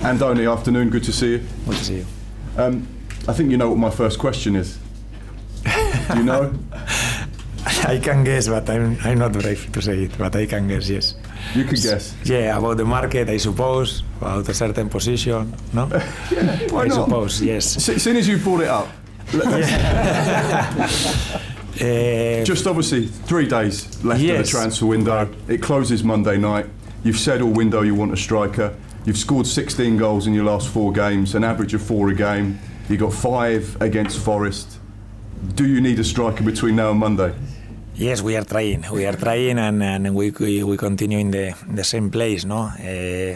Andoni, afternoon, good to see you. Good to see you. I think you know what my first question is. Do you know? I can guess, but I'm not brave to say it, but I can guess, yes. You can guess? Yeah, about the market, I suppose, about a certain position, no? Yeah, why I not? suppose, yes. As soon as you brought it up. Just obviously 3 days left of the transfer window. It closes Monday night. You've said all window you want a striker. You've scored 16 goals in your last 4 games, an average of 4 a game. You got 5 against Forest. Do you need a striker between now and Monday? Yes, we are trying. We are trying, and we continue in the same place, no.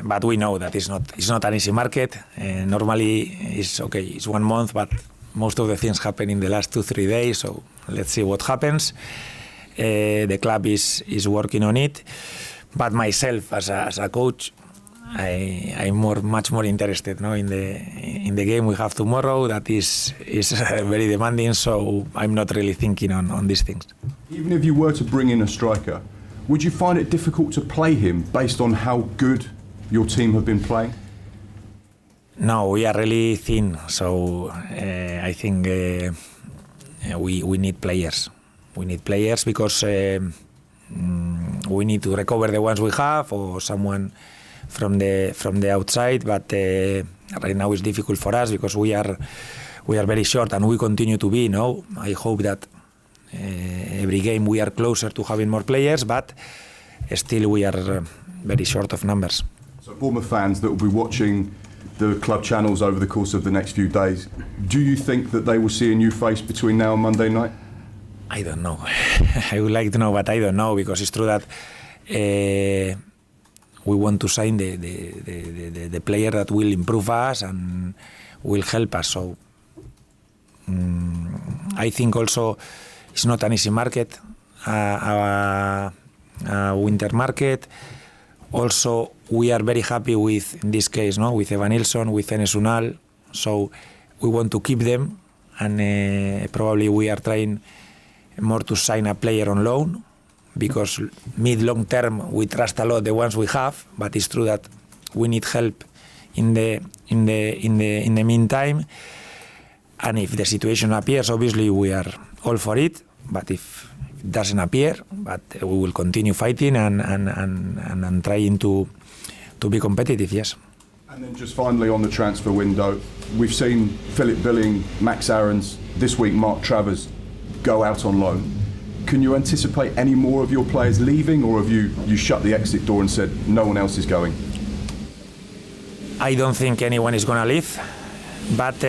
But we know that it's not an easy market. Normally, it's okay. It's 1 month, but most of the things happen in the last 2-3 days. So let's see what happens. The club is working on it, but myself as a coach, I'm much more interested, no, in the game we have tomorrow. That is very demanding, so I'm not really thinking on these things. Even if you were to bring in a striker, would you find it difficult to play him based on how good your team have been playing? No, we are really thin, so I think we need players. We need players because we need to recover the ones we have, or someone from the outside, but right now it's difficult for us because we are very short, and we continue to be. No, I hope that every game we are closer to having more players, but still we are very short of numbers. So Bournemouth fans that will be watching the club channels over the course of the next few days, do you think that they will see a new face between now and Monday night? I don't know. I would like to know, but I don't know, because it's true that we want to sign the player that will improve us and will help us. So I think also it's not an easy market, a winter market. Also, we are very happy with, in this case, no, with Evan Nilsson, with Enes Unal. So we want to keep them, and probably we are trying more to sign a player on loan, because mid-long term we trust a lot the ones we have, but it's true that we need help in the meantime. And if the situation appears, obviously we are all for it. But if it doesn't appear, but we will continue fighting and trying to be competitive. Yes. And then just finally on the transfer window, we've seen Philip Billing, Max Aarons, this week Mark Travers go out on loan. Can you anticipate any more of your players leaving, or have you shut the exit door and said no one else is going? I don't think anyone is going to leave, but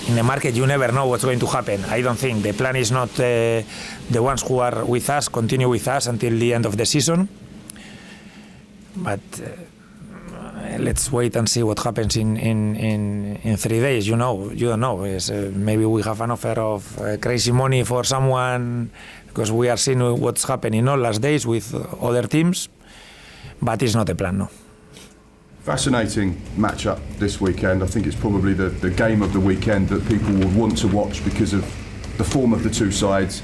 in the market you never know what's going to happen. I don't think the plan is not the ones who are with us continue with us until the end of the season, but let's wait and see what happens in 3 days. You don't know. Maybe we have an offer of crazy money for someone, because we are seeing what's happening all last days with other teams, but it's not the plan, no. Fascinating matchup this weekend. I think it's probably the game of the weekend that people will want to watch because of the form of the two sides.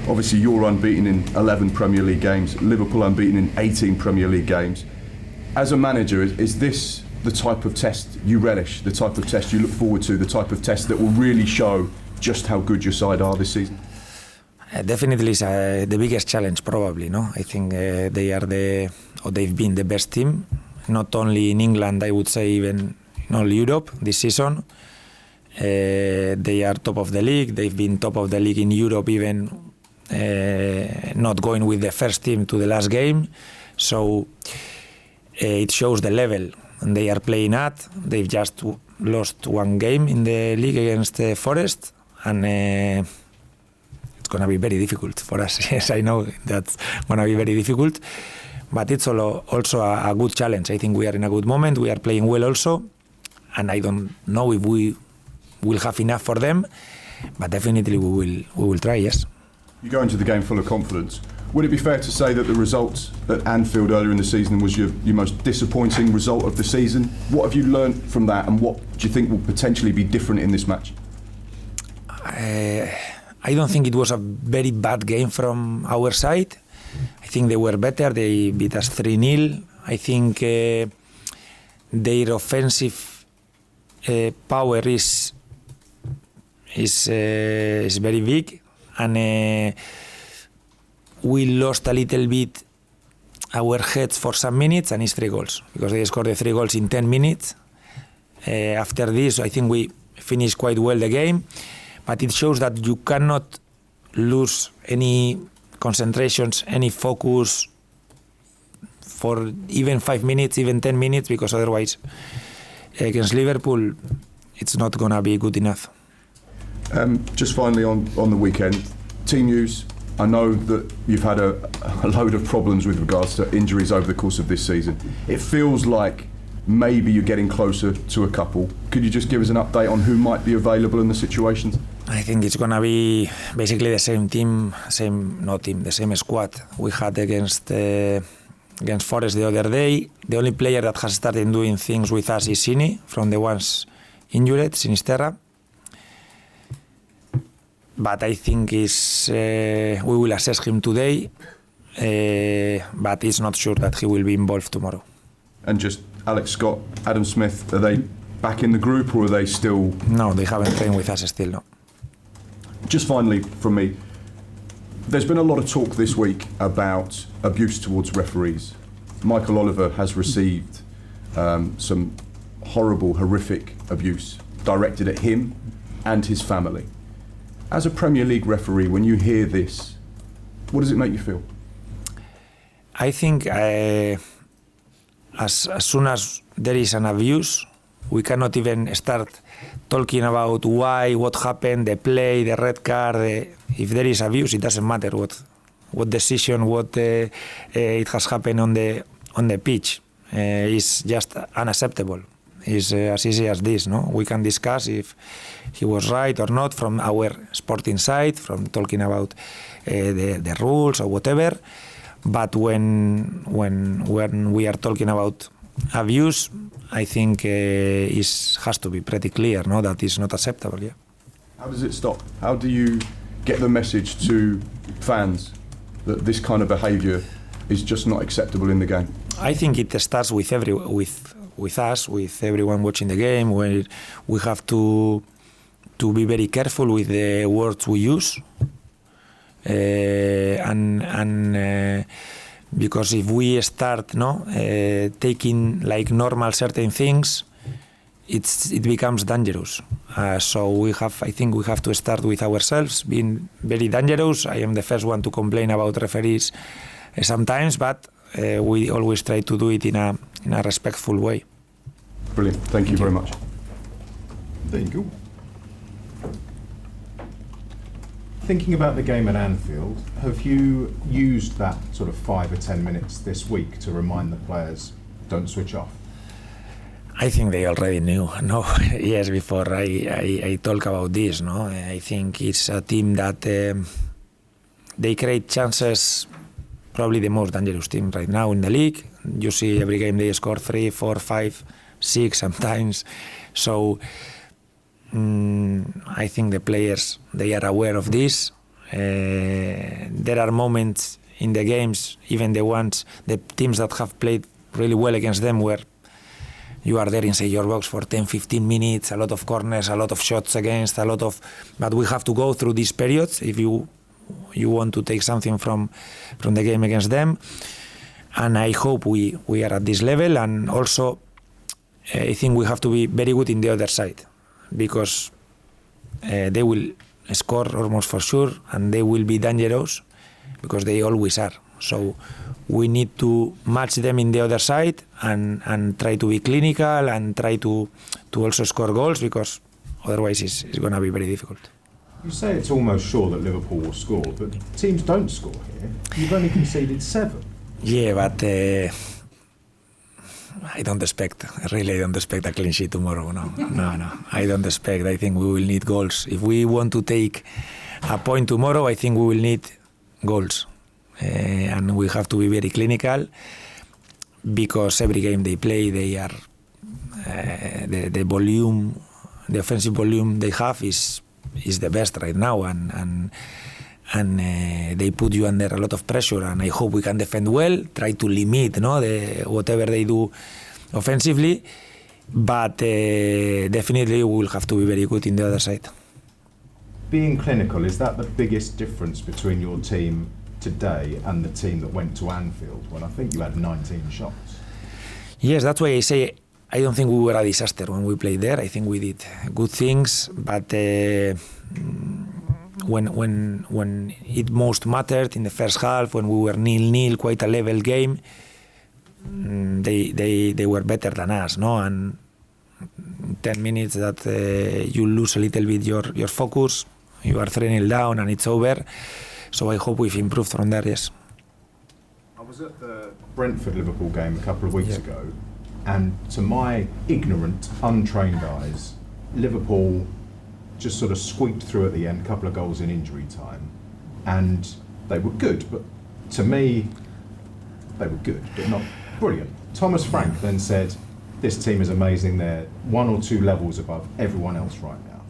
Obviously, you're unbeaten in 11 Premier League games, Liverpool unbeaten in 18 Premier League games. As a manager, is this the type of test you relish, the type of test you look forward to, the type of test that will really show just how good your side are this season? Definitely is the biggest challenge, probably. No, I think they've been the best team, not only in England, I would say even in all Europe this season. They are top of the league. They've been top of the league in Europe, even not going with the first team to the last game. So it shows the level they are playing at. They've just lost 1 game in the league against Forest, and it's going to be very difficult for us. Yes, I know that's going to be very difficult, but it's also a good challenge. I think we are in a good moment. We are playing well also, and I don't know if we will have enough for them, but definitely we will try, yes. You go into the game full of confidence. Would it be fair to say that the result at Anfield earlier in the season was your most disappointing result of the season? What have you learned from that, and what do you think will potentially be different in this match? I don't think it was a very bad game from our side. I think they were better. They beat us 3-0. I think their offensive power is very big, and we lost a little bit our heads for some minutes, and it's 3 goals because they scored the 3 goals in 10 minutes. After this, I think we finished quite well the game, but it shows that you cannot lose any concentrations, any focus for even 5 minutes, even 10 minutes, because otherwise against Liverpool it's not gonna be good enough. Just finally on the weekend, team news. I know that you've had a load of problems with regards to injuries over the course of this season. It feels like maybe you're getting closer to a couple. Could you just give us an update on who might be available in the situations? I think it's gonna be basically the same the same squad we had against Forest the other day. The only player that has started doing things with us is Sini, from the ones injured, Sinisterra. But I think we will assess him today, but it's not sure that he will be involved tomorrow. And just Alex Scott, Adam Smith, are they back in the group or are they still? No, they haven't trained with us still, no. Just finally from me, there's been a lot of talk this week about abuse towards referees. Michael Oliver has received some horrible, horrific abuse directed at him and his family. As a Premier League referee, when you hear this, what does it make you feel? I think as soon as there is an abuse, we cannot even start talking about why, what happened, the play, the red card. If there is abuse, it doesn't matter what decision, it has happened on the pitch. It's just unacceptable. It's as easy as this, no? We can discuss if he was right or not from our sporting side, from talking about the rules or whatever. But when we are talking about abuse, I think it has to be pretty clear, no? That is not acceptable. Yeah. How does it stop? How do you get the message to fans that this kind of behaviour is just not acceptable in the game? I think it starts with us, with everyone watching the game, where we have to be very careful with the words we use, and because if we start taking like normal certain things, it becomes dangerous. So I think we have to start with ourselves being very dangerous. I am the first one to complain about referees sometimes, but we always try to do it in a respectful way. Brilliant. Thank you very much. There you go. Thinking about the game at Anfield, have you used that sort of 5 or 10 minutes this week to remind the players, don't switch off? I think they already knew. No, yes. Before I talk about this, no, I think it's a team that they create chances. Probably the most dangerous team right now in the league. You see every game they score 3, 4, 5, 6 sometimes. So I think the players, they are aware of this. There are moments in the games, even the teams that have played really well against them, where you are there inside your box for 10, 15 minutes, a lot of corners, a lot of shots against, but we have to go through these periods if you want to take something from the game against them. And I hope we are at this level, and also I think we have to be very good in the other side, because they will score almost for sure, and they will be dangerous because they always are. So we need to match them in the other side and try to be clinical and try to also score goals, because otherwise it's going to be very difficult. You say it's almost sure that Liverpool will score, but teams don't score here. You've only conceded 7. Yeah, but I don't expect a clean sheet tomorrow. No. I don't expect. I think we will need goals. If we want to take a point tomorrow, I think we will need goals. And we have to be very clinical, because every game they play, they are the volume, the offensive volume they have is the best right now, and they put you under a lot of pressure. And I hope we can defend well, try to limit whatever they do offensively, but definitely we will have to be very good in the other side. Being clinical, is that the biggest difference between your team today and the team that went to Anfield when I think you had 19 shots? Yes, that's why I say I don't think we were a disaster when we played there. I think we did good things, but when it most mattered in the first half, when we were 0-0, quite a level game, they were better than us, no? And 10 minutes that you lose a little bit your focus, you are 3-0 down and it's over. So I hope we've improved from there, yes. I was at the Brentford-Liverpool game a couple of weeks ago, and to my ignorant, untrained eyes, Liverpool just sort of squeaked through at the end, a couple of goals in injury time, and they were good, but to me, they were good, but not brilliant. Thomas Frank then said, this team is amazing, they're 1 or 2 levels above everyone else right now.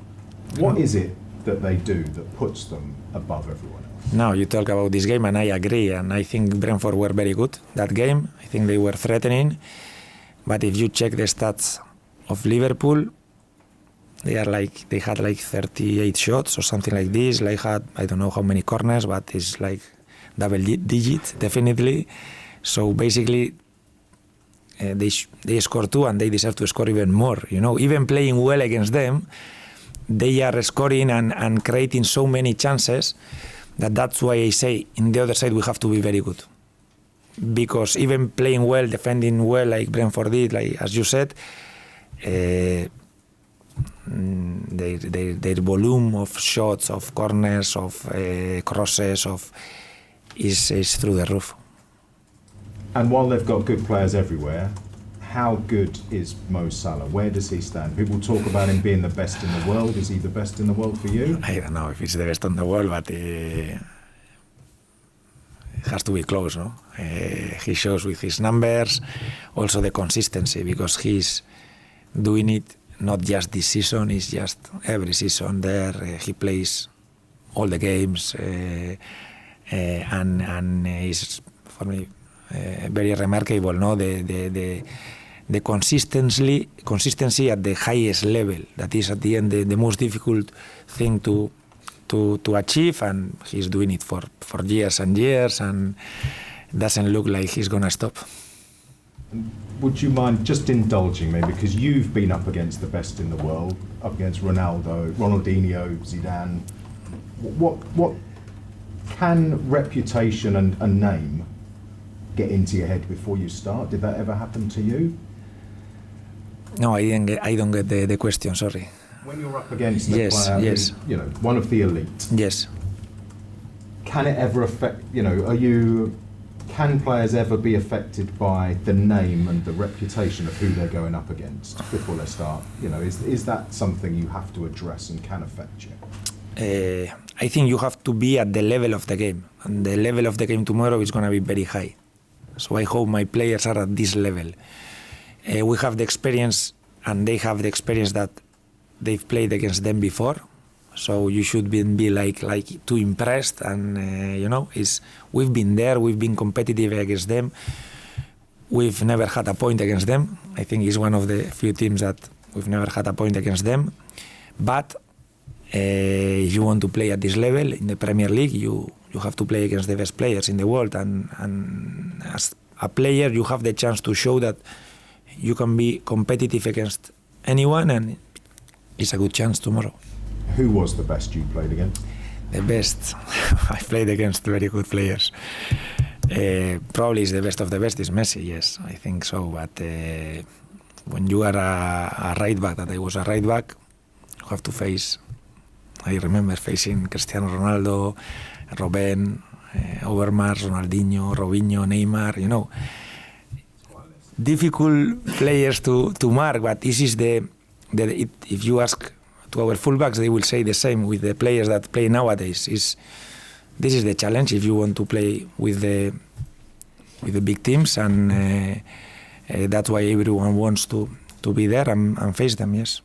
What is it that they do that puts them above everyone else? Now you talk about this game and I agree, and I think Brentford were very good that game. I think they were threatening, but if you check the stats of Liverpool, they had like 38 shots or something like this. Like had I don't know how many corners, but it's like double digit definitely. So basically, they score 2 and they deserve to score even more. You know, even playing well against them, they are scoring and creating so many chances that's why I say in the other side we have to be very good. Because even playing well, defending well like Brentford did, like as you said, their volume of shots, of corners, of crosses, is through the roof. And while they've got good players everywhere, how good is Mo Salah? Where does he stand? People talk about him being the best in the world. Is he the best in the world for you? I don't know if he's the best in the world, but it has to be close, no? He shows with his numbers, also the consistency, because he's doing it not just this season, it's just every season there. He plays all the games, and is, for me, very remarkable, no? The consistency at the highest level. That is at the end the most difficult thing to achieve, and he's doing it for years and years, and doesn't look like he's gonna stop. Would you mind just indulging me, because you've been up against the best in the world, up against Ronaldo, Ronaldinho, Zidane. What can reputation and name get into your head before you start? Did that ever happen to you? No, I don't get the question, sorry. When you're up against a player, yes. you know, one of the elite. Yes. Can it ever affect, can players ever be affected by the name and the reputation of who they're going up against before they start? You know, is that something you have to address and can affect you? I think you have to be at the level of the game, and the level of the game tomorrow is going to be very high. So I hope my players are at this level. We have the experience, and they have the experience that they've played against them before. So you should be like too impressed, and we've been there, we've been competitive against them. We've never had a point against them. I think it's one of the few teams that we've never had a point against them. But if you want to play at this level in the Premier League, you have to play against the best players in the world, and as a player you have the chance to show that you can be competitive against anyone, and it's a good chance tomorrow. Who was the best you played against? The best? I played against very good players. Probably is the best of the best is Messi, yes, I think so. But when you are a right back, that I was a right back, you have to face, I remember facing Cristiano Ronaldo, Robben, Overmars, Ronaldinho, Robinho, Neymar, difficult players to mark, but this is if you ask to our fullbacks, they will say the same with the players that play nowadays. This is the challenge if you want to play with the big teams, and that's why everyone wants to be there and face them, yes.